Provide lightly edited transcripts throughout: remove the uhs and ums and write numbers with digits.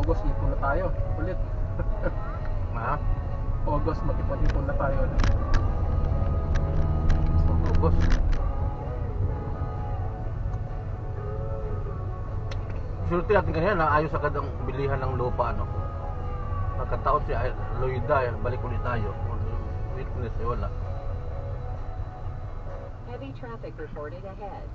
August, ipon na tayo. Ulit. Ha? August, mag-ipon na tayo. August. Surti natin kanina, naayos agad ang bilihan ng lupa, ano. Nagkataon si Lloyda, balik ulit tayo. Witness, wala. Heavy traffic reported ahead.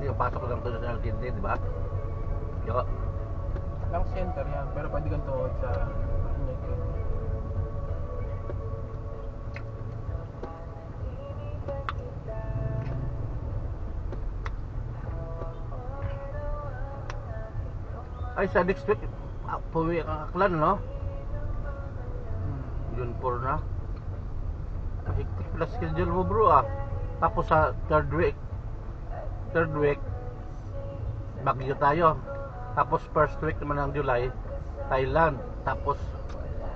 Yung pasok lang doon sa Alkindi, di ba? Yo. Lang center yan, pero pwede kang tuwad sa Ay, sa next week, puwi ang Aklan, no? Yun po na. Hiktik pala schedule mo, bro, ah. Tapos sa third week, Baguio tayo. Tapos first week naman ng July, Thailand. Tapos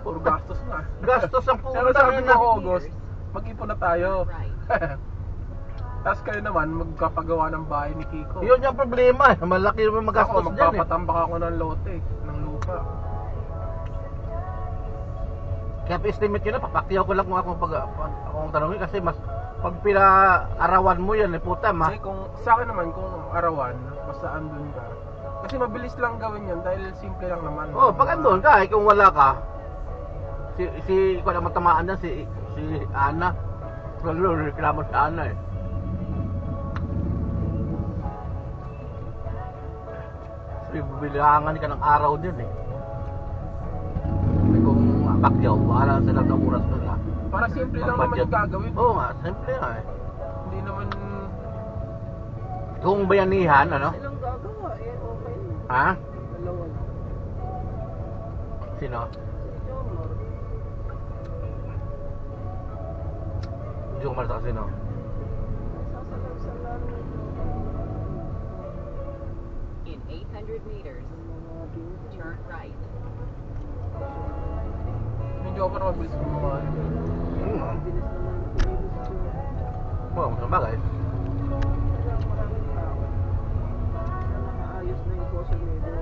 puro gastos na. Gastos ang Pero pumunta sabi na ko August, mag-ipon na tayo. Tapos kayo naman, magkapagawa ng bahay ni Kiko. Yun yung problema, eh. Malaki naman magastos ako, dyan, eh. magpapatambak ako ng lote, ng lupa. Kaya estimate yun na, papakyaw ko lang kung akong tanongin kasi mas pag pinaarawan mo yan, eh, puta, ma. Kasi kung, sa akin naman, kung arawan, basta andun ka. Kasi mabilis lang gawin yan dahil simple lang naman. Oh, pag andun ka, kung wala ka, si kung naman tamaan na, si Ana. Lalo, reklamo si Ana, eh. So, bilangan ka ng araw din, eh. Kung pakyaw, wala sila ng oras na nga. Para simple lang naman yung gagawin. Oo nga, simple nga, eh. Hindi naman... Kung bayanihan, ano? Silang gagawa, eh, okay. Ha? Dalawa. Sino? Jomar sa sino? In 800 meters, turn right. Yung Jomar mabilis gumawa. Mabilis naman. Oo, sa bagay. Maraming tao. Nakaayos na yung social media.